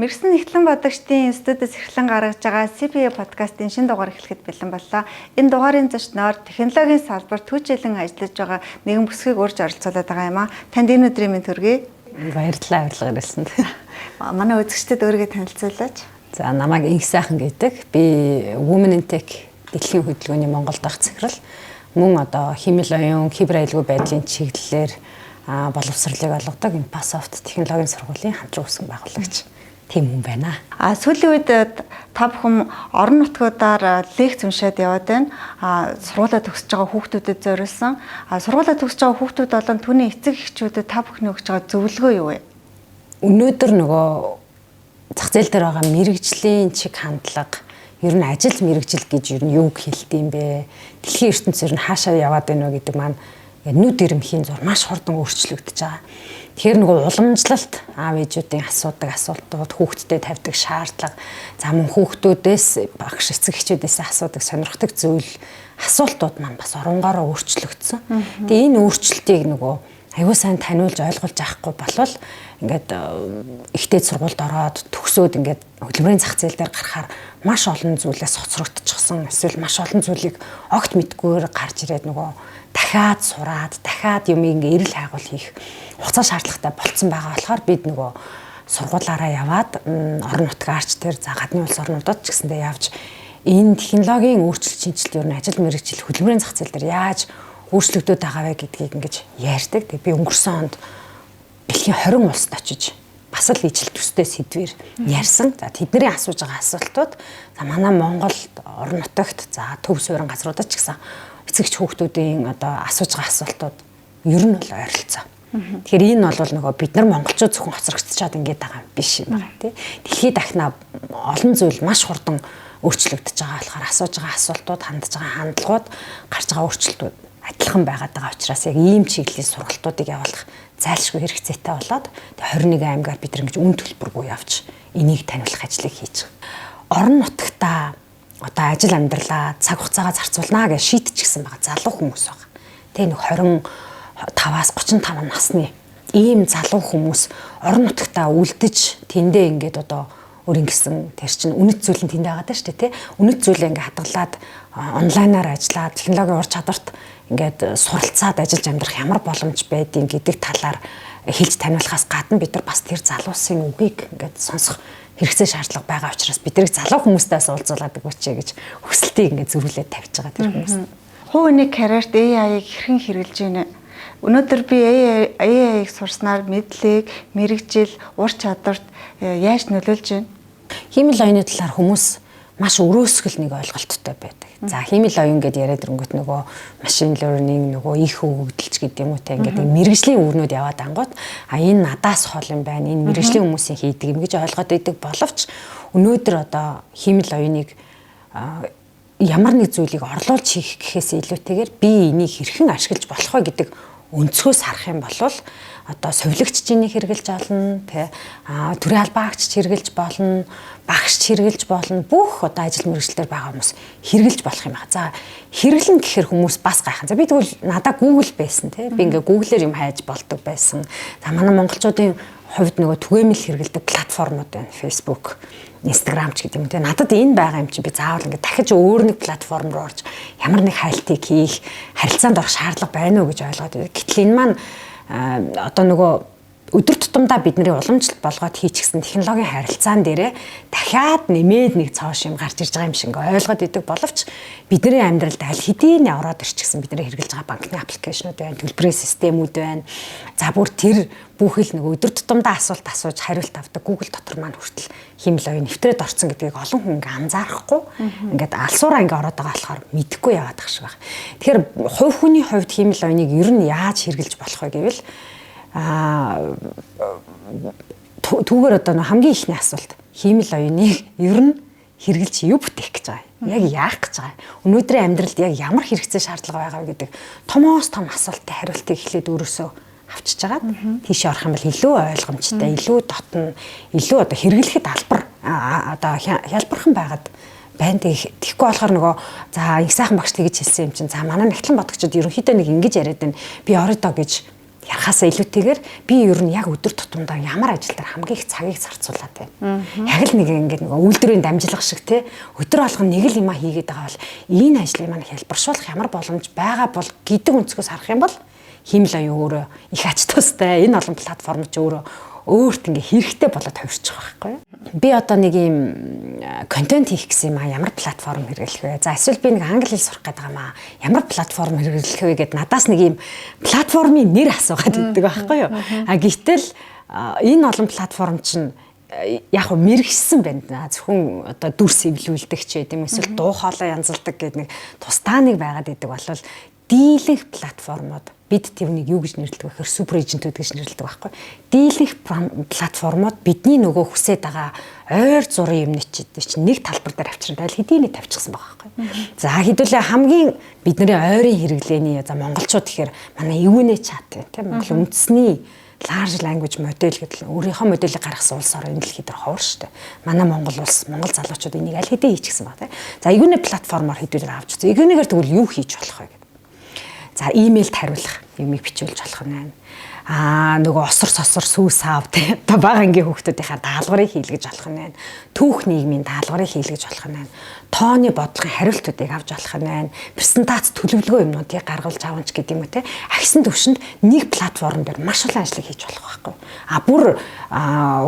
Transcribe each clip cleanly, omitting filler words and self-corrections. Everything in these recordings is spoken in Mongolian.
Мэргэсэн Эхлэн бодогчдын студиэс эрхлэн гаргаж байгаа CPA подкастын шинэ дугаар эхлэхэд бэлэн боллоо. Энэ дугаарын зочноор технологийн салбарт хүчилэн ажиллаж байгаа нэгэн бүсгийг урьж оролцуулаад байгаа юм аа. Танд энэ өдрийн мэнд хүргэе. Баярлалаа авилгаар хэлсэнд. Манай үзэгчдэд өөрийгөө танилцуулаач. За намайг Инх сайхан гэдэг. Би Women in Tech дэлхийн хөдөлгөөний Монгол дахь захирал. Мөн одоо химэл оюун, кибер аюулгүй байдлын чиглэлээр боловсролыг олгодог Impassoft технологийн сургуулийн хамтран үүсгэн байгуулагч тийм хүн байна. Сүүлийн үед та бүхэн орон нутгуудаар лекц уншаад яваад байна. Сургуулаа төгсөж байгаа хүүхдүүдэд зориулсан. Сургуулаа төгсөж байгаа хүүхдүүд болон түүний эцэг эхчүүдэд та бүхний өгч байгаа зөвлөгөө юу вэ? Өнөөдөр нөгөө зах зээл дээр байгаа мэрэгжлийн чиг хандлага, ер нь ажил мэрэгжил гэж ер нь юуг хэлдэм бэ? Дэлхийн ертөнцийн ер нь хаашаа яваад байна вэ гэдэг маань нүд ирэмхийн зур маш хурдан өөрчлөгдөж байгаа. Тэгэхээр нөгөө уламжлалт аав ээжүүдийн асуудаг асуултууд, хүүхдэд тавьдаг шаардлага, за мөн хүүхдүүдээс багш эцэг эхчүүдээс асуудаг сонирхдаг зүйл асуултууд маань бас оронгороо өөрчлөгдсөн. Тэгээ энэ өөрчлөлтийг нөгөө аюу сайн таниулж ойлгуулж авахгүй болвол ингээд ихтэй сургуульд ороод төгсөөд ингээд хөдөлмөрийн зах зээл дээр гарахаар маш олон зүйлээс хоцрогдчихсон. Эсвэл маш олон зүйлийг огт мэдгүйгээр гарч ирээд нөгөө дахиад сураад, дахиад юм ингээ эрэл хайгуул хийх хугацаа шаардлагатай болцсон байгаа болохоор бид нөгөө сургуулаараа яваад орон нутгаарч тэр за гадны улс орнуудад ч гэсэндээ явж энэ технологийн өөрчлөлт шинжилт ер нь ажил мэргэжил хөдөлмөрийн зах зээл дээр яаж өөрчлөгдөд байгаа вэ гэдгийг ингэж ярьдаг. Тэгээ би өнгөрсөн онд бэлгийн 20 улсад очиж бас л ижил төстэй сэдвэр ярьсан. За тэдний асууж байгаа асуултууд за манай Монголд орон нутагт за төв суурин газруудад ч гэсэн эцэгч хүүхдүүдийн одоо асууж байгаа асуултууд ер нь бол ойролцоо. Тэгэхээр энэ бол нөгөө бид нар монголчууд зөвхөн хоцрогдчихад ингээд байгаа юм биш юм байна тий. Дэлхийд дахна олон зүйл маш хурдан өөрчлөгдөж байгаа болохоор асууж байгаа асуултууд, хандж байгаа хандлагууд, гарч байгаа өөрчлөлтүүд адилхан байгаад байгаа учраас яг ийм чиглэлийн сургалтуудыг явуулах зайлшгүй хэрэгцээтэй болоод 21 аймгаар бид нар ингэж үн төлбөргүй явж энийг таниулах ажлыг хийж байгаа. Орон нутагтаа одоо ажил амьдралаа цаг хугацаагаа зарцуулнаа гэж шийдчихсэн байгаа залуу хүмүүс байгаа. Тэгээ нэг 25-аас 35 насны ийм залуу хүмүүс орон нутагтаа үлдэж тэндээ ингээд одоо өөр ингэсэн тэр чинь үнэт зүйл нь тэнд байгаа даа шүү дээ тий. Үнэт зүйлээ ингээд хадгалаад онлайнаар ажиллаад технологийн ур чадварт ингээд суралцаад ажиллаж амьдрах ямар боломж байдгийг гэдэг талаар хэлж таниулахаас гадна бид нар бас тэр залуусын үгийг ингээд сонсох хэрэгцээ шаардлага байгаа учраас биднийг залуу хүмүүстэйс уулзуулаад өгөөч гэж хүсэлтийг ингээд зөрүүлээд тавьж байгаа тэр хүмүүс. Хувийн карьерт AI-г хэрхэн хэрэгжилж байна? Өнөөдөр би AI-г сурснаар мэдлэг, мэрэгжил, ур чадварт яаж нөлөөлж байна? Химэл оюуны талаар хүмүүс маш өрөөсгөл нэг ойлголттой байдаг. За химэл оюун гэдээ яриад ирэнгүүт нөгөө машин learning нөгөө их хөгжүүлж гэдэг юм уу те ингээд мэрэгжлийн өвгнүүд яваад ангууд энэ надаас хол юм байна. Энэ мэрэгжлийн хүмүүсийн хийдэг юм гэж ойлгоод идэг боловч өнөөдөр одоо химэл оюуныг ямар нэг зүйлийг орлуулж хийх гэхээс илүүтэйгээр би энийг хэрхэн ашиглаж болох вэ гэдэг өнцгөөс харах юм бол одоо совилогч чинийг хэрэгжилж болно тэ төрийн албаагч хэрэгжилж болно багш хэрэгжилж болно бүх одоо ажил мэргэжлэр байгаа хүмүүс хэрэгжилж болох юм байна. За хэрэглэн гэхэр хүмүүс бас гайхан. За би тэгвэл надаа Google байсан тэ би ингээ Google-ээр юм хайж болдог байсан. За манай монголчуудын хувьд нөгөө түгээмэл хэрэгэлдэг платформуд байна. Facebook, Instagram ч гэдэг юм те. Надад энэ байгаа юм чи би заавал ингээ дахиж өөр нэг платформ руу орж ямар нэг хайлтыг хийх, харилцаанд орох шаардлага байна уу гэж ойлгоод байна. Гэтэл энэ маань одоо нөгөө өдөр тутамдаа бидний уламжлалт болгоод хийчихсэн технологийн харилцаан дээрээ дахиад нэмээд нэг цааш юм гарч ирж байгаа юм шиг ойлгоод идэг боловч бидний амьдралд аль хэдийн ороод ирчихсэн бидний хэрэгжилж байгаа банкны аппликейшнуд байна, төлбөрийн системүүд байна. За бүр тэр бүхэл нэг өдөр тутамдаа асуулт асууж хариулт авдаг Google дотор маань хүртэл химэл оюун нэвтрээд орсон гэдгийг олон хүн ингээ анзаарахгүй ингээд алсуураа ингээ ороод байгаа болохоор мэдэхгүй яваад байгаа шиг байна. Тэгэхээр хувь хүний хувьд химэл оюуныг ер нь яаж хэрэгжилж болох вэ гэвэл түүгээр одоо хамгийн ихний асуулт химэл оюуныг ер нь хэрэгжилж юу бүтээх гэж байгаа юм. Яг яах гэж байгаа юм. Өнөөдрийн амьдралд яг ямар хэрэгцээ шаардлага байгаа вэ гэдэг томоос том асуултын хариултыг эхлээд өөрөөсөө авчиж агаад тийшээ орох юм бол илүү ойлгомжтой, илүү дотно, илүү одоо хэрэглэхэд албар одоо хялбархан байгаад байна. Тэгэхгүй болохоор нөгөө за их сайхан багш тэгж хэлсэн юм чинь за манай Эхлэн бодогчдод ерөнхийдөө нэг ингэж яриад байна. Би орой доо гэж ярахаасаа илүүтэйгээр би ер нь яг өдөр тутамдаа ямар ажил дээр хамгийн их цагийг зарцуулаад байна. Яг л нэг ингээд нэг үйлдвэрийн дамжлага шиг те өдөр болгон нэг л юм хийгээд байгаа бол энэ ажлыг маань хэлбэршүүлэх ямар боломж байгаа бол гэдэг өнцгөөс харах юм бол хиймэл аяа өөрөө их ач тустай. Энэ олон платформ ч өөрөө өөрт ингээ хэрэгтэй болоод хувирчих байхгүй юу? Би одоо нэг юм контент хийх гэсэн юм ямар платформ хэрэглэх вэ? За эсвэл би нэг англи хэл сурах гэдэг юм ямар платформ хэрэглэх вэ гэд надаас нэг юм платформын нэр асуугаад байдаг байхгүй юу? Гэтэл энэ олон платформ чинь яг хөө мэрэгсэн байна. Зөвхөн одоо дүрс эвлүүлдэг ч гэдэм эсвэл дуу хоолой янзалдаг гэдэг нэг тусдаа нэг байгаад идэг болвол дийлэнх платформод бид тэрнийг юу гэж нэрлэдэг вэ гэхээр супер эйжентүүд гэж нэрлэдэг байхгүй. Дийлэнх платформод бидний нөгөө хүсэж байгаа ойр зургийн юмнууд чинь нэг талбар дээр авчирсан тайл хэдийний тавьчихсан байгаа байхгүй. За хэдүүлээ хамгийн бидний ойрын хэрэглээний за монголчууд гэхээр манай эвүнэ чат тийм Монгол үндэсний large language model гэдэг өөрийнхөө моделийг гаргасан улс орн энэ дэлхийд ховор штэ. Манай Монгол улс, Монгол залуучууд энийг аль хэдийн хийчихсэн баг тийм. За эвүнэ платформоор хэдүүлээ авч үзье. Эвүнэгээр тэгвэл юу хийж болох вэ? За имэйлд хариулах юмыг бичүүлж болох нь байна. Нөгөө осор сосор сүүс аав те одоо бага ангийн хүүхдүүдийнхаа даалгаврыг хийлгэж болох нь байна. Түүх нийгмийн даалгаврыг хийлгэж болох нь байна. Тооны бодлогын хариултуудыг авч болох нь байна. Презентац төлөвлөгөө юмнуудыг гаргуулж авч гэдэг юм уу те. Агсан төвшөнд нэг платформ дээр маш олон ажлыг хийж болох байхгүй. Бүр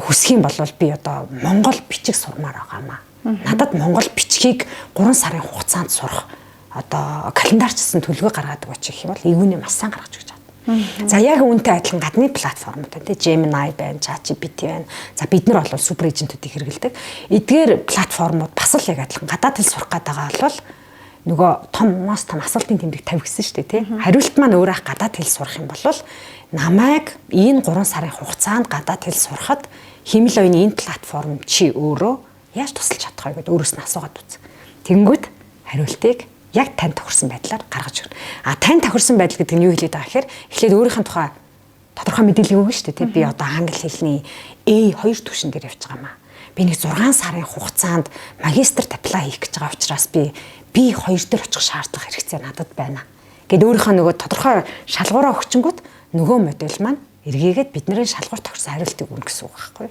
хүсэх юм бол би одоо Монгол бичиг сурмаар байгаамаа. Надад Монгол бичгийг 3 сарын хугацаанд сурах одоо календарчсан төлөвлөгөө гаргадаг очих юм бол эвгүй маш сайн гаргаж өгч байгаа. За яг үүнтэй адилхан гадны платформуд байна те Gemini байна, ChatGPT байна. За бид нар бол супер эйжентүүдийг хэрэглэдэг. Эдгээр платформуд бас л яг адилхан гадаад хэл сурах гэдэг бол нөгөө томоос том асуултын тэмдэг тавьчихсан шүү дээ тий. Хариулт маань өөрөө гадаад хэл сурах юм бол намайг энэ 3 сарын хугацаанд гадаад хэл сурахад хэмэл оюуны энэ платформ чи өөрөө яаж тусалж чадах вэ гэдээ өөрөөс нь асуугаад үз. Тэнгүүд хариултыг яг тань тохирсон байдлаар гаргаж өгнө. Тань тохирсон байдал гэдэг нь юу хэлээд байгаа гэхээр эхлээд өөрийнхөө тухай тодорхой мэдээлэл өгнө шүү дээ. Би одоо англи хэлний A2 түвшин дээр явж байгаамаа. Би нэг 6 сарын хугацаанд магистрт apply хийх гэж байгаа учраас би B2 дээр очих шаардлага хэрэгцээ надад байна. Гэт өөрийнхөө нөгөө тодорхой шалгуураа өгчөнгүүт нөгөө модель маань эргээгээд бидний шалгуур тохирсон хариултыг өгнө гэсэн үг байхгүй.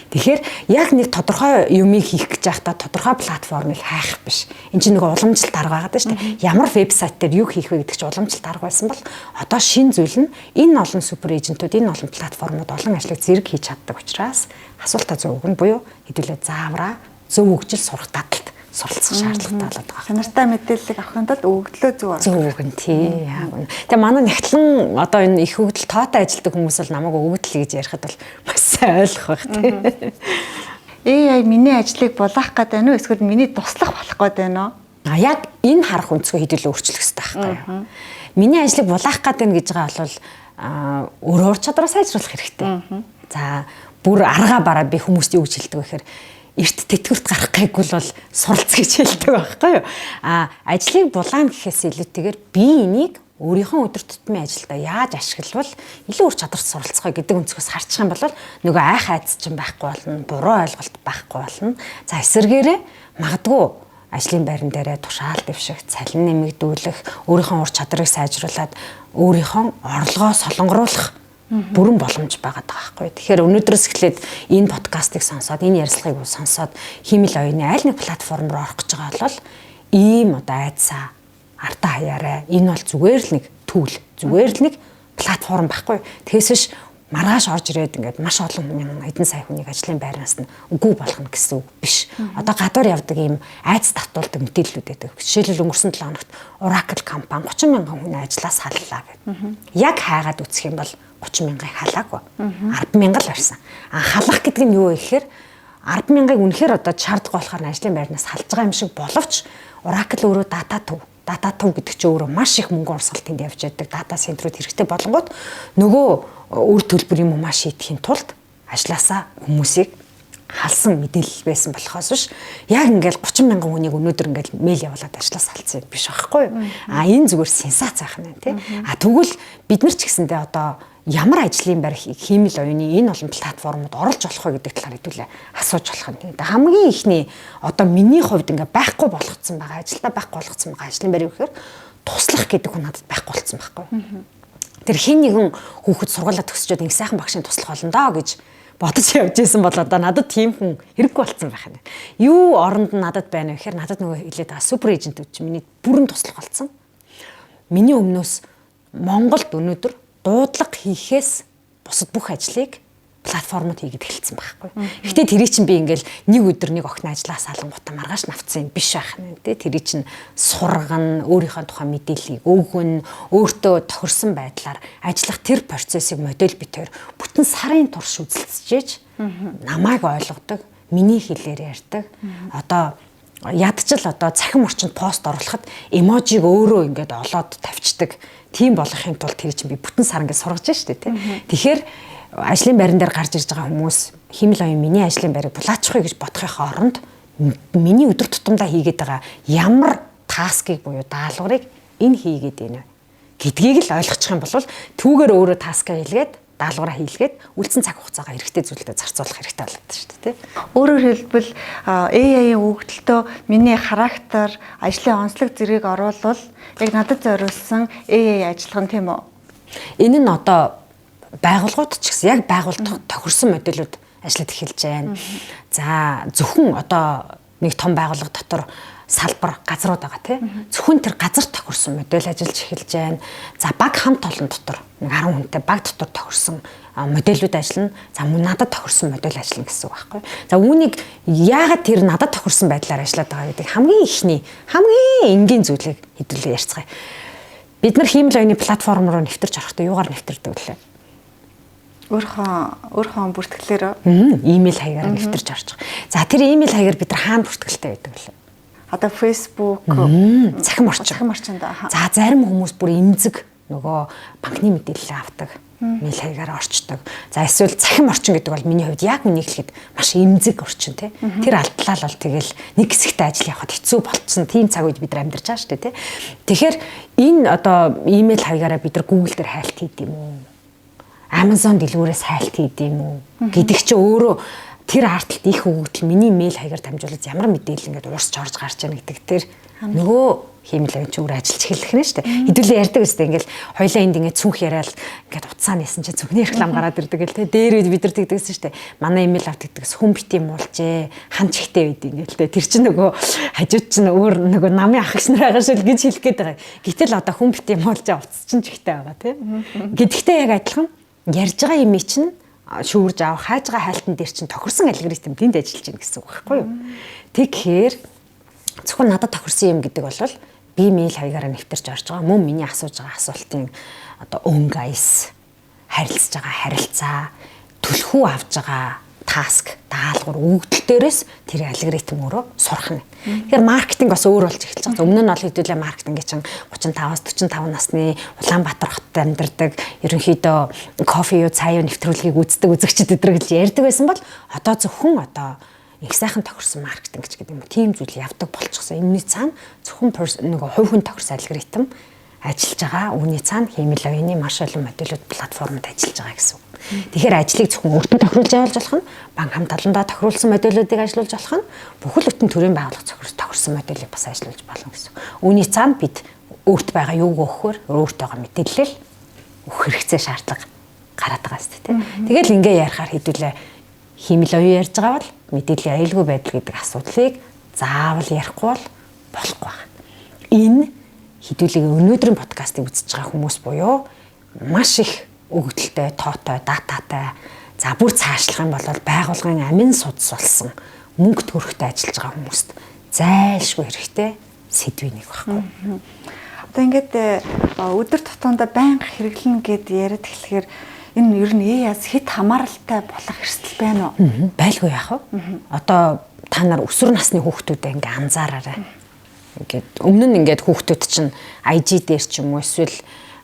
Тэгэхээр яг нэг тодорхой юмыг хийх гэж байхдаа тодорхой платформыг хайх биш. Энд чинь нэг уламжлалт арга байгаа даа шүү дээ. Ямар вебсайт дээр юу хийх вэ гэдэг чинь уламжлалт арга байсан бол одоо шинэ зүйл нь энэ олон супер эйжентүүд, энэ олон платформуд олон ажлыг зэрэг хийж чаддаг учраас асуултаа зөв өгнө буюу хэдүүлээ заавраа зөв өгжил сурах дадалт суралцах шаардлагатай болоод байгаа. Чанартай мэдээллийг авахын тулд өгдлөө зөв оруулах. Зөв өгнө тий. Тэгээ манай нэгтлэн одоо энэ их хөгжил тоотой ажилтдаг хүмүүс бол намайг өгдөл гэж ярихад бол маш сайн ойлгох байх тий. AI миний ажлыг булаах гэдэг нь үү эсвэл миний туслах болох гэдэг нь үү? Яг энэ харах өнцгөө хэдүүлээ өөрчлөх хэрэгтэй байхгүй юу? Миний ажлыг булаах гэдэг нь гэж байгаа бол өөр ур чадвараа сайжруулах хэрэгтэй. За бүр аргаа бараа би хүмүүст юу гэж хэлдэг вэ гэхээр эрт тэтгэврт гарах гайгүй бол суралц гэж хэлдэг байхгүй юу? Ажлыг булаана гэхээс илүүтэйгээр би энийг өөрийнхөө өдөр тутмын ажилдаа яаж ашиглавал илүү ур чадварт суралцах вэ гэдэг өнцгөөс харчих юм бол нөгөө айх айц чинь байхгүй болно, буруу ойлголт байхгүй болно. За эсвэргээрээ магадгүй ажлын байран дээрээ тушаал дэвших, цалин нэмэгдүүлэх, өөрийнхөө ур чадрыг сайжруулад өөрийнхөө орлогоо солонгоруулах бүрэн боломж байгаа байхгүй. Тэгэхээр өнөөдрөөс эхлээд энэ подкастыг сонсоод, энэ ярилцлагыг сонсоод химэл оюуны аль нэг платформ руу орох гэж байгаа бол ийм одоо айдсаа артаа хаяарай. Энэ бол зүгээр л нэг түүл, зүгээр л нэг платформ байхгүй. Тэгээс биш маргааш орж ирээд ингээд маш олон хэдэн сая хүнийг ажлын байраас нь үгүй болгоно гэсэн үг биш. Одоо гадуур явдаг ийм айц татуулдаг мэдээллүүд байдаг. Жишээлбэл өнгөрсөн 7 хоногт Oracle компани 30 мянган хүн ажлаас халлаа гэдэг. Яг хайгаад үсэх юм бол 30 мянгаыг халаагүй. 10 мянга л барьсан. Халах гэдэг нь юу вэ гэхээр 10 мянгаыг үнэхээр одоо шаардлагагүй болохоор ажлын байрнаас халж байгаа юм шиг боловч Oracle өөрөө дата төв гэдэг чинь өөрөө маш их мөнгө урсгалтанд явж байдаг. Дата центрүүд хэрэгтэй болонгууд нөгөө үр төлбөр юм уу маш идэхийн тулд ажлаасаа хүмүүсийг халсан мэдээлэл байсан болохоос биш яг ингээл 30 мянган хүнийг өнөөдөр ингээл мэйл явуулаад ажлаас халсан юм биш байхгүй юу? Энэ зүгээр сенсац айх нь тий. Тэгвэл бид нар ч гэсэндээ одоо ямар ажлын байр химэл оюуны энэ олон платформуд оролж болох вэ гэдэг талаар хэдүүлээ асууж болох нь. Хамгийн ихний одоо миний хувьд ингээ байхгүй болгоцсон байгаа ажилдаа байхгүй болгоцсон байгаа ажлын байр юу гэхээр туслах гэдэг хүн надад байхгүй болсон байхгүй. Тэр хин нэгэн хүүхэд сургуулаа төгсчөөд ингэ сайхан багшийн туслах болно доо гэж бодож явж исэн бол одоо надад тийм хүн хэрэггүй болцсон байх нь. Юу оронд надад байна вэ гэхээр надад нөгөө хэлээд байгаа супер эйжент үуч миний бүрэн туслах болцсон. Миний өмнөөс Монголд өнөөдөр дуудлага хийхээс бусад бүх ажлыг платформод хийгээд эхэлсэн байхгүй. Гэхдээ тэрий чинь би ингээл нэг өдөр нэг охин ажиллаа салангуудаа маргааш навцсан юм биш байх нь тий. Тэрий чинь сургана, өөрийнхөө тухайн мэдээллийг өгнө, өөртөө тохирсон байдлаар ажиллах тэр процессыг модель битээр бүтэн сарын турш үзэлцэж намайг ойлгодог, миний хэлээр ярьдаг. Одоо ядчил одоо цахим орчинд пост оруулахад эможиг өөрөө ингээд олоод тавьчихдаг. Тийм болохын тулд тэр чинь би бүтэн сар ингээд сургаж штэ тий. Тэгэхээр ажлын байран дээр гарч ирж байгаа хүмүүс химэл оюун миний ажлын байрыг булаачихгүй гэж бодохын оронд миний өдөр тутамдаа хийгээд байгаа ямар таскыг буюу даалгаврыг энэ хийгээд байна гэдгийг л ойлгочих юм бол түүгээр өөрөө таскаа хийлгээд даалгавраа хийлгээд үлдсэн цаг хугацаагаа хэрэгтэй зүйлдээ зарцуулах хэрэгтэй болоод шүү дээ тий. Өөрөөр хэлбэл AI-ийн өгөгдөлтөө миний характер, ажлын онцлог зэргийг оруулвал яг надад зориулсан AI ажиллагаа тийм үү? Энэ нь одоо байгууллагууд ч гэсэн яг байгууллага тохирсон модулууд ажиллаж эхэлж байна. За зөвхөн одоо нэг том байгууллага дотор салбар газрууд байгаа тийм. Зөвхөн тэр газар тохирсон модель ажиллаж эхэлж байна. За баг хамт олон дотор нэг 10 хүнтэй баг дотор тохирсон модельүүд ажиллана. За надад тохирсон модель ажиллана гэсэн үг байхгүй. За үүнийг яагаад тэр надад тохирсон байдлаар ажиллаад байгаа гэдэг хамгийн ихний хамгийн энгийн зүйлийг хэдүүлээ ярьцгаая. Бид нар хиймэл оюуны платформ руу нэвтэрч орохдоо юугаар нэвтэрдэг вүлээ? Өөрхөн бүртгэлээр имэйл хаягаар нэвтэрч орж байгаа. За тэр имэйл хаягаар бид нар хаана бүртгэлтэй байдаг вэ? Одоо Facebook, цахим орчинд. За зарим хүмүүс бүр эмзэг нөгөө банкны мэдээлэл авдаг, мэйл хаягаар орчдог. За эсвэл цахим орчин гэдэг бол миний хувьд яг үнийг хэлэхэд маш эмзэг орчин тий. Тэр алдлаа бол тэгэл нэг хэсэгтээ ажил явахад хэцүү болцсон тийм цаг үед бид нар амьдарч байгаа шүү дээ тий. Тэгэхээр энэ одоо имэйл хаягаараа бид нар Google дээр хайлт хийд юм уу? Amazon дэлгүүрээс хайлт хийд юм уу гэдэг чи өөрөө тэр артталт их өгөгдөл миний мэйл хаягаар дамжуулаад ямар мэдээлэл ингээд уурсч орж гарч яана гэдэг тэр нөгөө хиймэл авч өөр ажиллаж эхэлэх нь шүү дээ. Хэдүүлээ ярьдаг өстэй ингээд хоёлаа энд ингээд цүнх яриад ингээд утсаа нээсэн чи цүнхний реклам гараад ирдэг гэл те дээр бид нар тэгдэгсэн шүү дээ. Манай имэйл авт гэдэгс хүн бити муулжээ хан чихтэй байд ингээд те тэр чинь нөгөө хажууд чинь өөр нөгөө намын ах гис нар байгаа шил гэж хэлэх гээд байгаа. Гэтэл одоо хүн бити муулжээ утас чинь чихтэй байгаа те. Гэдэгтээ яг адилхан ярьж байгаа юм чинь шүүрж авах хайж байгаа хайлтан дээр чинь тохирсон алгоритм тэнд ажиллаж байна гэсэн үг байхгүй юу. Тэгэхээр зөвхөн надад тохирсон юм гэдэг бол би мэйл хаягаараа нэвтэрч орж байгаа мөн миний асууж байгаа асуултын одоо өнгөйс харилцаж байгаа харилцаа түлхүү авж байгаа таск даалгавар өгдөл дээрээс тэр алгоритм өөрөө сурах нь. Тэгэхээр маркетинг бас өөр болж эхэлж байгаа. Өмнө нь бол хэдүүлээ маркетинг чинь 35-аас 45 насны Улаанбаатар хотод амьдардаг ерөнхийдөө кофе юу цаа юу нэвтрүүлгийг үздэг үзэгчд өдр гэж ярьдаг байсан бол одоо зөвхөн одоо их сайхан тохирсон маркетинг ч гэдэг юм уу тийм зүйл явдаг болчихсон. Энэний цаана зөвхөн нөгөө хувь хүн тохирсон алгоритм ажиллаж байгаа. Үүний цаана хиймэл оюуны маш олон модулууд платформод ажиллаж байгаа гэсэн үг. Тэгэхээр ажлыг зөвхөн өөртөө тохируулж явуулж болох нь банк хамт олондоо тохируулсан модулуудыг ажиллуулж болох нь бүхэл бүтэн төрийн байгууллага тохирсон модулийг бас ажиллуулж болно гэсэн. Үүний цаана бид өөрт байгаа юуг өгөхөөр өөртөөгөө мэдээлэл өгөх хэрэгцээ шаардлага гараад байгаа шүү дээ. Тэгэл ингээ ярихаар хэдүүлээ хиймэл оюун ярьж байгаа бол мэдээллийн аюулгүй байдал гэдэг асуудлыг заавал ярихгүй бол болохгүй байна. Энэ хэдүүлээ өнөөдрийн подкастыг үзэж байгаа хүмүүс буюу маш их өгөгдөлтэй, тоотой, дататай за бүр цаашлах юм бол байгууллагын амин судас болсон мөнгө төрөхтэй ажиллаж байгаа хүмүүст зайлшгүй хэрэгтэй сэдвийн нэг багхгүй. Одоо ингээд өдөр тутамдаа байнга хэрэглэнэ гэд яриад эхлэхээр энэ ер нь яас хэд хамааралтай болох эрсдэл байна уу? Байлгүй яах вэ? Одоо та нар өсвөр насны хүүхдүүдэд ингээ анзаараарай. Ингээд өмнө нь ингээд хүүхдүүд чинь IG дээр ч юм уу эсвэл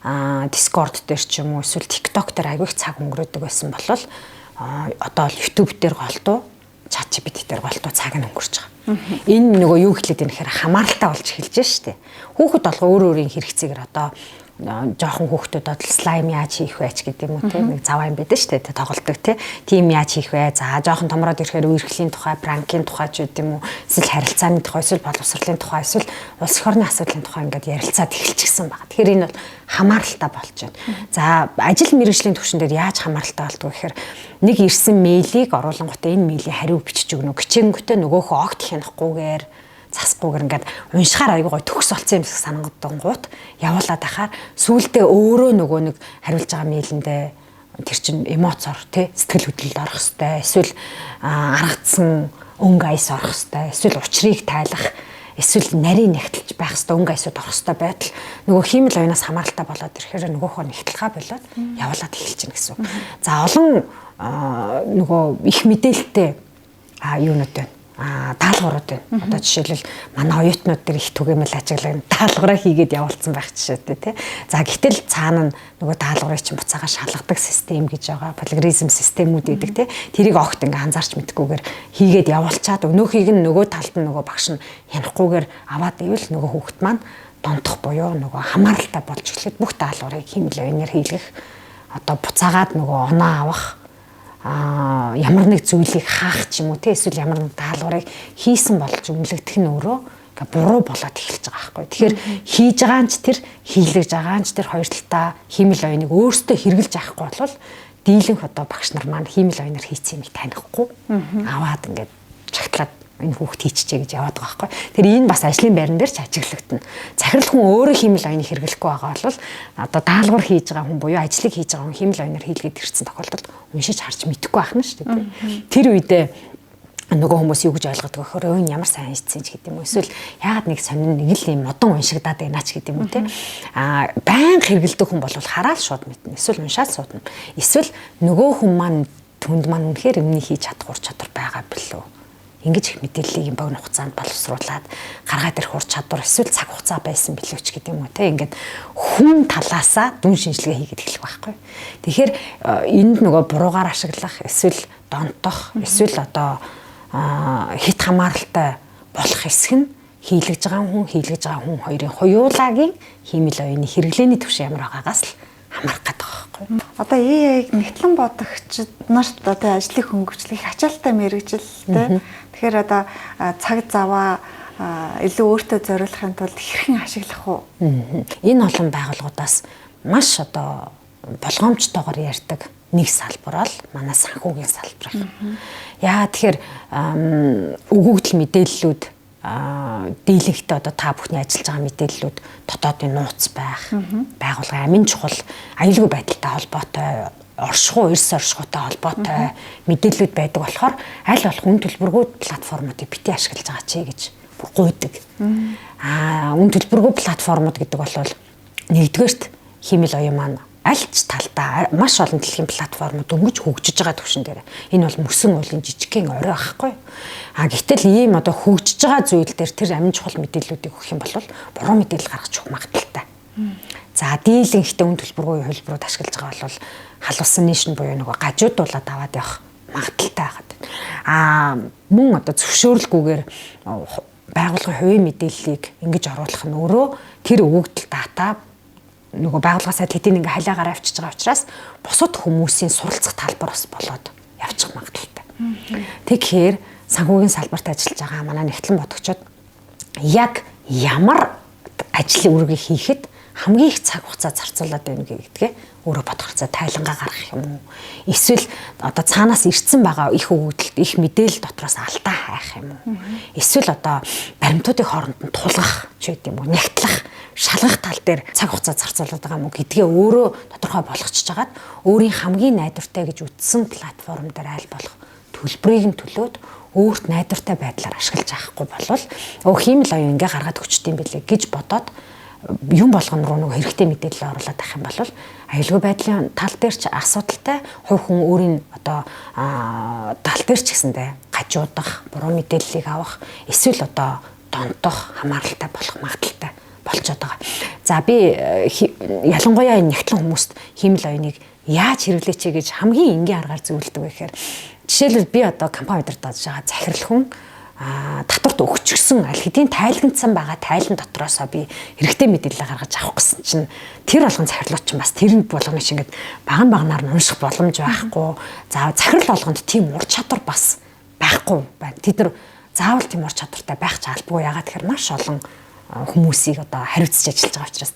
Discord дээр ч юм уу эсвэл TikTok дээр аягүй их цаг өнгөрөөдөг байсан болол одоо YouTube дээр голдуу, ChatGPT дээр голдуу цаг нь өнгөрч байгаа. Энэ нөгөө юу хэлээд юм гэхээр хамааралтай болж эхэлж байна шүү дээ. Хүүхэд болго өөр өөрийн хэрэгцээгээр одоо жоохон хүүхдүүд бодол слайм яаж хийх вэ гэдэг юм уу те нэг заваа юм байдаг шүү дээ тоглолдог те тийм яаж хийх вэ за жоохон томроод ирэхээр үерхлийн тухай пранкийн тухай ч гэдэг юм уу эсвэл харилцааны тухай эсвэл боловсролын тухай эсвэл улс их орны асуудлын тухай ингээд ярилцаад эхэлчихсэн байна. Тэгэхээр энэ бол хамааралтай болж байна. За ажил мэргэжлийн түвшин дээр яаж хамааралтай болдог вэ гэхээр нэг ирсэн мэйлийг оруулангуудаа энэ мэйлийн хариу бичиж өгнө. Гिचэнгүүтээ нөгөөхөө огт хянахгүйгээр засахгүйгээр ингээд уншихаар аягүй гой төгс болсон юм шиг санагдангууд явуулаад ахаар сүултээ өөрөө нөгөө нэг хариулж байгаа мэйлэндээ тэр чин эмоцоор тий сэтгэл хөдлөлд орох хэвээр эсвэл аргадсан өнгө айс орох хэвээр эсвэл учрыг тайлах эсвэл нарийн нэгтэлж байх хэвээр өнгө айсууд орох хэвээр байтал нөгөө хиймэл оюунаас хамааралтай болоод ирэхээр нөгөөхөө нэгтлгаа болоод явуулаад эхэлж гэнэ гэсэн. За олон нөгөө их мэдээлэлтэй юунууд байна. Даалгаврууд байна. Одоо жишээлбэл манай оюутнууд дээр их түгээмэл ажиглан даалгавраа хийгээд явуулсан байх жишээтэй тий. За гэтэл цаана нь нөгөө даалгаврыг чинь буцаага шалгадаг систем гэж байгаа. Плурализм системүүд гэдэг тий. Тэрийг огт ингээ анзаарч мэдгүйгээр хийгээд явуулчаад өнөөхийг нь нөгөө талд нь нөгөө багш нь хянахгүйгээр аваад ивэл нөгөө хүүхэд маань донтох буюу нөгөө хамааралтай болж эхлэхэд бүх даалгаврыг хиймэл оюунаар хийлгэх одоо буцаагаад нөгөө оноо авах ямар нэг зүйлийг хаах ч юм уу те эсвэл ямар нэг даалгаврыг хийсэн болж үнэлэгдэх нь өөрөө ингээ буруу болоод эхэлж байгаа байхгүй. Тэгэхээр хийж байгаа нь ч тэр хийлгэж байгаа нь ч тэр хоёр талтай хиймэл оюуныг өөртөө хэрэгжилж авахгүй бол дийлэнх одоо багш нар маань хиймэл оюунаар хийцэн юм танихгүй аваад ингээд чагтлаад энэ хүүхд хийчихэ гэж яваад байгаа байхгүй. Тэр энэ бас ажлын байран дээр ч ажиглагдана. Захирал хүн өөрөө хиймэл оюуныг хэрэглэхгүй байгаа бол одоо даалгавар хийж байгаа хүн буюу ажлыг хийж байгаа хүн хиймэл оюунаар хийлгээд ирсэн тохиолдолд уншиж харж мэдэхгүй байна шүү дээ. Тэр үедээ нөгөө хүмүүс юу гэж ойлгодог вэ гэхээр өө ямар сайн хийцэн ч гэдэг юм уу. Эсвэл яагаад нэг сонин нэг л юм модон уншигдаад байна ч гэдэг юм уу те. Баян хэрэгэлдэг хүн бол хараад шууд мэднэ. Эсвэл уншаад суудна. Эсвэл нөгөө хүн маань түнд маань үнэхээр өмнө хийж чадах чадвар байгаа билүү. Ингэж их мэдээллийг юм богино хугацаанд боловсруулад гаргаад ирэх ур чадвар эсвэл цаг хугацаа байсан билүүч гэдэг юм уу те. Ингээд хүн талаасаа дүн шинжилгээ хийгээд эхлэх байхгүй. Тэгэхээр энд нөгөө буруугаар ашиглах эсвэл донтох эсвэл одоо хит хамааралтай болох хэсэг нь хийлгэж байгаа хүн хоёрын хоёулаагийн хиймэл оюуны хэрэглээний түвшин ямар байгаагаас л хамаарах гэдэг байхгүй. Одоо яг нэгтлэн бодогчид нарт одоо ажлыг хөнгөвчлөх ачаалттай мэрэгжилтэй. Тэгэхээр одоо цаг заваа илүү өөртөө зориулахын тулд хэрхэн ашиглах уу? Энэ олон байгууллагуудаас маш одоо болгоомжтойгоор ярьдаг нэг салбар бол манай санхүүгийн салбар. Яа тэгэхээр өгөгдөл мэдээллүүд дийлэнхтэй одоо та бүхний ажиллаж байгаа мэдээллүүд дотоодын нууц байх, байгууллагын амин чухал аюулгүй байдалтай холбоотой оршихуй эрс оршихуйтай холбоотой мэдээллүүд байдаг болохоор аль болох үн төлбөргүй платформуудыг бити ашиглаж байгаа чи гэж гуйдаг. Үн төлбөргүй платформуд гэдэг бол нэгдүгээрт хиймэл оюун маань аль ч талдаа маш олон дэлхийн платформуд өнгөж хөгжиж байгаа түвшин дээр. Энэ бол мөсөн уулын жижигхэн орой байхгүй. Гэтэл ийм одоо хөгжиж байгаа зүйл дээр тэр амин чухал мэдээллүүдийг өгөх юм бол буруу мэдээлэл гаргаж өгөх магадaltaй. За дийлэнхтэй үн төлбөргүй хөлбөрүүд ашиглаж байгаа бол халуусан нийшин буюу нөгөө гажуудуулаад аваад явах магадaltaй байгаад. Мөн одоо зөвшөөрлгүйгээр байгууллагын хувийн мэдээллийг ингэж оруулах нь өөрөө тэр өгөгдөл дата нөгөө байгууллагаасаа тэдний ингээ халиагаар авчиж байгаа учраас бусад хүмүүсийн суралцах талбар бас болоод явчих магадaltaй. Тэгэхээр санхүүгийн салбарт ажиллаж байгаа манай нэгтлэн бодогчид яг ямар ажлын үргийг хийхэд хамгийн их цаг хугацаа зарцуулаад байна гэдгээ өөрөө бодох хэрэгцээ тайлангаа гаргах юм уу? Эсвэл одоо цаанаас ирсэн байгаа их өгөгдөлт, их мэдээлэл дотроос алдаа хайх юм уу? Эсвэл одоо баримтуудын хооронд нь тулгах ч гэдэг юм уу? Нягтлах, шалгах тал дээр цаг хугацаа зарцуулаад байгаа юм уу гэдгээ өөрөө тодорхой болгочихж хагаад өөрийн хамгийн найдвартай гэж үтсэн платформ дээр аль болох төлбөрийг нь төлөөд өөрт найдвартай байдлаар ашиглаж авахгүй болвол хиймэл оюун ингээ гаргаад өчтөм билээ гэж бодоод юм болгоно руу нөгөө хэрэгтэй мэдээлэл оруулаад авах юм бол аюулгүй байдлын тал дээр ч асуудалтай хувь хүн өөрийн одоо тал дээр ч гэсэндээ гажуудах, буруу мэдээллийг авах, эсвэл одоо донтох, хамааралтай болох магадaltaй болчиход байгаа. За би ялангуяа энэ нэгтлэн хүмүүст хиймэл оюуныг яаж хэрэглээч гэж хамгийн энгийн аргаар зөвлөдөг вэ гэхээр жишээлбэл би одоо компани дээр дааж байгаа захирал хүн татварт өгчихсөн аль хэдийн тайлгнацсан байгаа тайлан дотроосоо би хэрэгтэй мэдээлэл гаргаж авах гэсэн чинь тэр болгон захирлууд чинь бас тэрэнд болгоно шиг ингээд баганаар нь унших боломж байхгүй. За захирал болгонд тийм ур чадвар бас байхгүй байна. Тэд нар заавал тийм ур чадвартай байх ч албагүй. Ягаад тэгэхээр маш олон хүмүүсийг одоо хариуцж ажиллаж байгаа учраас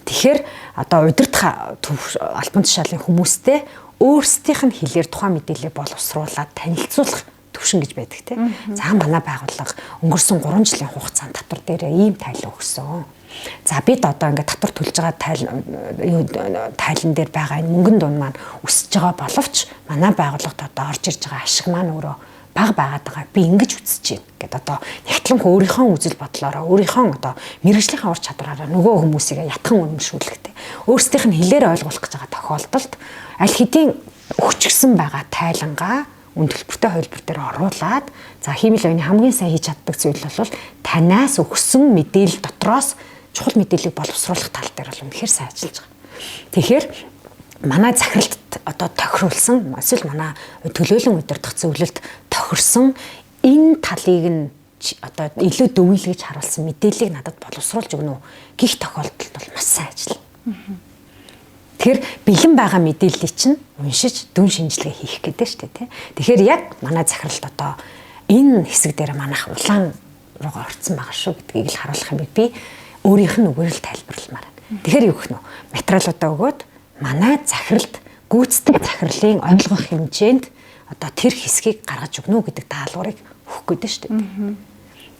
тэгэхээр одоо удирдах албан тушаалын хүмүүстэй өөрсдийнх нь хэлээр тухайн мэдээлэл боловсруулаад танилцуулах төвшин гэж байдаг тийм. За манай байгууллага өнгөрсөн 3 жилийн хугацаанд татвар дээр ийм тайлан өгсөн. За бид одоо ингээд татвар төлж байгаа тайлан дээр байгаа энэ мөнгөн дунд маань өсөж байгаа боловч манай байгууллагад одоо орж ирж байгаа ашиг маань өөрөө бага байгаад байгаа. Би ингэж үзэж байна гэдэг одоо нягтлан өөрийнхөө үзэл бодлороо өөрийнхөө одоо мэрэгжлийн ур чадвараараа нөгөө хүмүүсийг ятхан үнэмшүүлэхтэй. Өөрсдийнх нь хэлээр ойлгуулах гэж байгаа тохиолдолд аль хэдийн өгчгсөн байгаа тайлангаа үн төлбөртэй хувилбар дээр оруулаад за хиймэл ойны хамгийн сайн хийж чаддаг зүйл бол танаас өгсөн мэдээлэл дотроос чухал мэдээллийг боловсруулах тал дээр бол үнэхээр сайн ажиллаж байгаа. Тэгэхээр манай захиралд одоо тохируулсан эсвэл манай төлөөлөн удирдах зөвлөлд тохирсон энэ талыг нь одоо илүү дүнлэгж харуулсан мэдээллийг надад боловсруулж өгнө үү гэх тохиолдолд бол маш сайн ажиллана. Тэгэхээр бэлэн байгаа мэдээллийг чинь уншиж дүн шинжилгээ хийх гэдэг шүү дээ тий. Тэгэхээр яг манай захиралд одоо энэ хэсэг дээр манайх улаан руугаа орцсон байгаа шүү гэдгийг л харуулах юм би өөрийнх нь үгээр л тайлбарламаар байна. Тэгэхээр юу гэх нөө материалуудаа өгөөд манай захиралд гүйцэтгэх захирлын ойлгох хэмжээнд одоо тэр хэсгийг гаргаж өгнө үү гэдэг даалгаврыг өгөх гэдэг шүү дээ.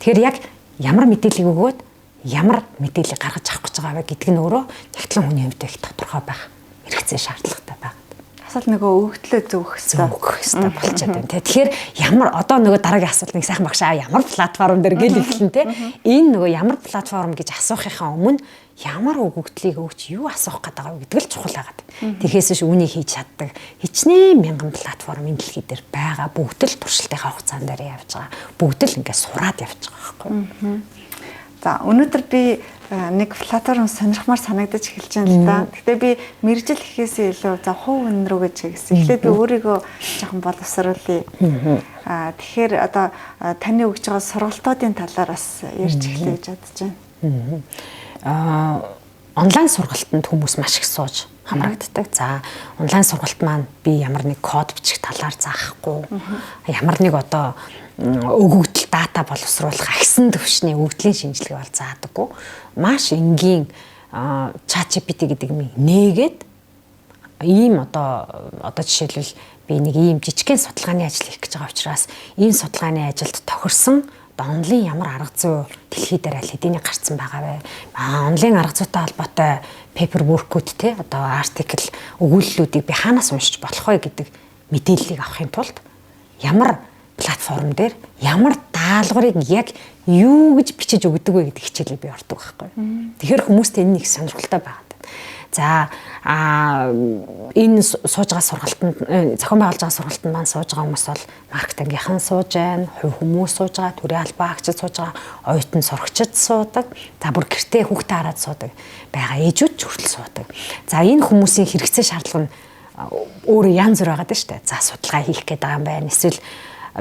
Тэгэхээр яг ямар мэдээллийг өгөөд ямар мэдээллийг гаргаж авах гэж байгаа вэ гэдэг нь өөрөө нягтлан хүний хувьд их тодорхой байх хэрэгцээ шаардлагатай байна. Асуулт нөгөө өгөгдлөө зөвөх хэрэгтэй болчиход байна. Тэгэхээр ямар одоо нөгөө дараагийн асуулт нэг сайхан багшаа ямар платформ дээр гэл эхлэн те энэ нөгөө ямар платформ гэж асуухынхаа өмнө ямар өгөгдлийг өгч юу асуух гэдэг байгаа гэдэг л чухал байгаад. Тэгэхээс ш үнийг хийж чаддаг хичнээн мянган платформ энэ дэлхий дээр байгаа бүгд л туршилтынхаа хугацаанд дээр явж байгаа. Бүгд л ингээд сураад явж байгаа байхгүй. За өнөөдөр би нэг платформ сонирхмаар санагдаж эхэлж байна л да. Гэтэ би мэрэгжил гэхээсээ илүү за хувь хүн рүү гэж хэлсэн. Эхлээд би өөрийгөө жоохон боловсруулъя. Тэгэхээр одоо таны өгж байгаа сургалтуудын талаар бас ярьж эхлэе гэж бодож байна. Онлайн сургалтанд хүмүүс маш их сууж хамрагддаг. За онлайн сургалт маань би ямар нэг код бичих талаар заахгүй. Ямар нэг одоо өгөгдөл дата боловсруулах агсан төвшний өгөгдлийн шинжилгээ бол заадаггүй. Маш энгийн ChatGPT гэдэг юм нээгээд ийм одоо жишээлбэл би нэг ийм жижигхэн судалгааны ажил хийх гэж байгаа учраас энэ судалгааны ажилд тохирсон онлын ямар арга зүй дэлхий дээр аль хэдийн гарцсан байгаа вэ? Онлын арга зүйтэй холбоотой paperwork-ууд те одоо артикл өгүүллүүдийг би хаанаас уншиж болох вэ гэдэг мэдээллийг авахын тулд ямар платформ дээр ямар даалгаврыг яг юу гэж бичиж өгдөг вэ гэдэг хичээлийг би ордог байхгүй. Тэгэхээр хүмүүст энэ нэг сонирхолтой байгаа. За энэ сууж байгаа сургалтанд зохион байгуулж байгаа сургалтанд маань сууж байгаа хүмүүс бол маркетингийнхан сууж байна, хувь хүмүүс сууж байгаа, төрийн албан агчид сууж байгаа, оюутан сурагчид суудаг, за бүр гэртээ хүүхдээ хараад суудаг байгаа ээжүүд ч хүртэл суудаг. За энэ хүмүүсийн хэрэгцээ шаардлага нь өөрөө янз бүр байгаа шүү дээ. За судалгаа хийх гээд байгаа юм байна. Эсвэл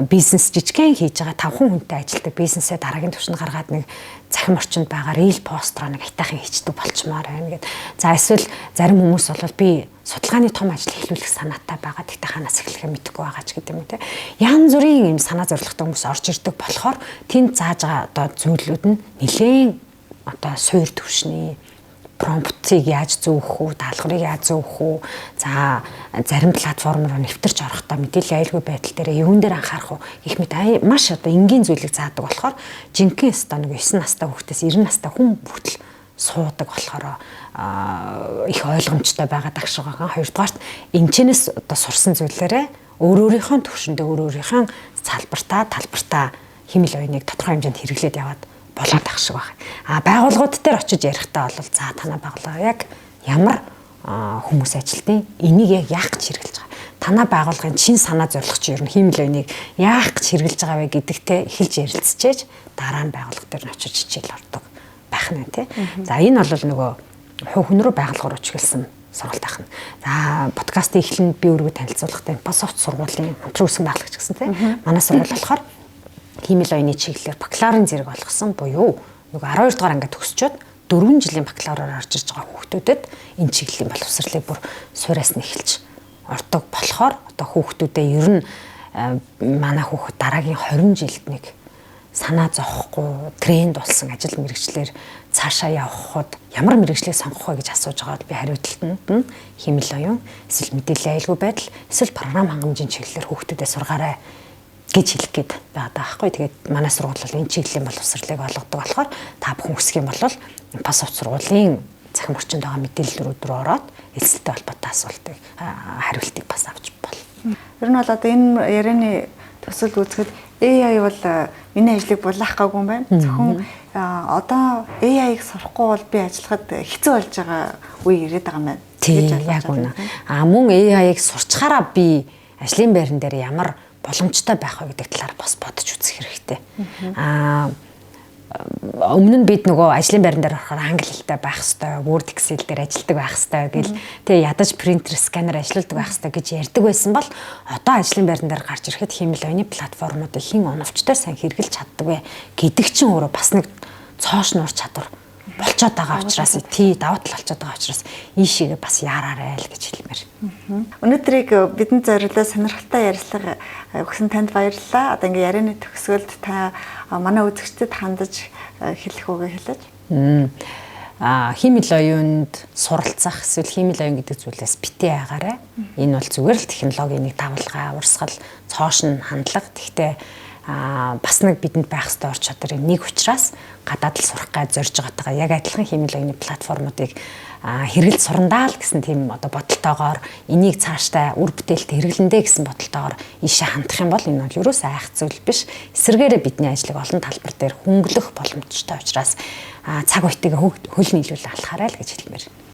бизнес жижигхэн хийж байгаа 5 хүнтэй ажилладаг бизнесээ дараагийн түвшинд гаргаад нэг захим орчинд байгаа рил построо нэг хайтахан хийчдэг болчмоор байна гэд. За эсвэл зарим хүмүүс бол би судалгааны том ажил эхлүүлэх санаатай байгаа. Тэгтээ ханаас эхлэхээ мэдэхгүй байгаа ч гэдэг юм те. Янз бүрийн юм санаа зорилготой хүмүүс орж ирдэг болохоор тэнд зааж байгаа одоо зүйлүүд нь нэлээд одоо суур төвшний промптыг яаж зөөх үү, даалгаврыг яаж зөөх үү. За зарим платформоор нэвтэрч орохдоо мэдээллийн аюулгүй байдал дээр юун дээр анхаарах уу гэх мэт маш одоо энгийн зүйлийг заадаг болохоор жинхэнэ өстө нэг 9 настай хүүхдээс 90 настай хүн хүртэл суудаг болохоор их ойлгомжтой байгаад агш байгаа. Хоёрдугаарт эмчнээс одоо сурсан зүйлээрээ өөрийнхөө төвшөндөө өөрийнхөө талбартаа хэмэл оюуныг тодорхой хэмжээнд хэрэглээд яваад болоод ах шиг байна. Байгууллагууд дээр очиж ярихдаа бол за танай байгууллага яг ямар хүмүүс ажилтны энийг яг яах гэж хэрэглэж байгаа. Танай байгууллагын чин санаа зорилго чи ер нь хэмэл оюуныг яах гэж хэрэглэж байгаа вэ гэдэгтээ эхэлж ярилцчихээж дараа нь байгууллага дээр нь очиж хичээл ордог байх нь тий. За энэ бол нөгөө хувь хүн рүү байгууллага руу чиглэсэн сургалт байх нь. За подкастын эхлэнд би өөрийгөө танилцуулах Temposoft сургуулийн хамтран үүсгэн байгуулагч гэсэн тий. Манай сургууль болохоор Хиймэл оюуны чиглэлээр бакалаврын зэрэг олгосон буюу нөгөө 12 дугаар ангид төгсчөөд 4 жилийн бакалавраар орж ирж байгаа хүүхдүүдэд энэ чиглэлийн боловсролыг бүр суураас нь эхэлж ордог болохоор одоо хүүхдүүдээ ер нь манай хүүхэд дараагийн 20 жилд нэг санаа зовхгүй тренд болсон ажил мэргэжлэр цаашаа явхад ямар мэргэжлийг сонгох вэ гэж асууж байгаад би хариултанд нь хиймэл оюун эсвэл мэдээллийн аюулгүй байдал эсвэл програм хангамжийн чиглэлээр хүүхдүүдэд сургаарай гэж хэлэх гээд байгаа даахгүй. Тэгээд манай сургууль бол энэ чиглэлийн боловсролыг олгодог болохоор та бүхэн хүсэх юм бол Пасовт сургуулийн цахим орчинд байгаа мэдээллүүд рүү ороод эсэлтэй холбоотой асуултыг хариултыг бас авч болно. Ер нь бол одоо энэ ярианы төсөл үзэхэд AI бол миний ажлыг булаахгаагүй юм байна. Зөвхөн одоо AI-г сурахгүй бол би ажиллахад хэцүү болж байгаа үе ирээд байгаа юм байна. Тийм яг үнэ. Мөн AI-г сурчхаараа би ажлын байран дээр ямар боломжтой байх вэ гэдэг талаар бас бодож үзэх хэрэгтэй. Өмнө нь бид нөгөө ажлын байран дээр орохоор англи хэлтэй байх хэвээр, Word, Excel дээр ажилладаг байх хэвээр гэл тэгээ ядаж принтер, сканер ажилладаг байх хэвээр гэж ярьдаг байсан бол одоо ажлын байран дээр гарч ирэхэд хиймэл оюуны платформуудыг хэн оновчтой сайн хэрэглэж чаддаг вэ гэдэг чинь өөрөө бас нэг цоош нуур чадвар болцоод байгаа учраас даваа тал болцоод байгаа учраас ийшээгээ бас яараарай л гэж хэлмээр. Өнөөдрийг бидэнд зориулсан сонирхолтой ярилцлага өгсөн танд баярлалаа. Одоо ингээ ярианы төгсгөлд та манай үзэгчдэд хандаж хэлэх үгээ хэлээч. Хиймэл оюунд суралцах эсвэл хиймэл оюун гэдэг зүйлээс битээ байгаарай. Энэ бол зүгээр л технологийн нэг давалгаа, урсгал, цоош нь хандлага. Гэхдээ бас нэг бидэнд байх ёстой орч чадрын нэг учраас гадаад л сурах гэж зорж байгаагаа яг адилхан хиймэл оюуны платформуудыг хэрэгэлд сурандаа л гэсэн тийм одоо бодолтойгоор энийг цаашдаа үр бүтээлд хэрэглэндэ гэсэн бодолтойгоор ийшээ хандах юм бол энэ бол ерөөсөө айх зүйл биш. Эсвэргээрээ бидний ажлыг олон талбар дээр хөнгөлөх боломжтой учраас цаг үетэйгээ хөл нийлүүл алхаарай л гэж хэлмээр.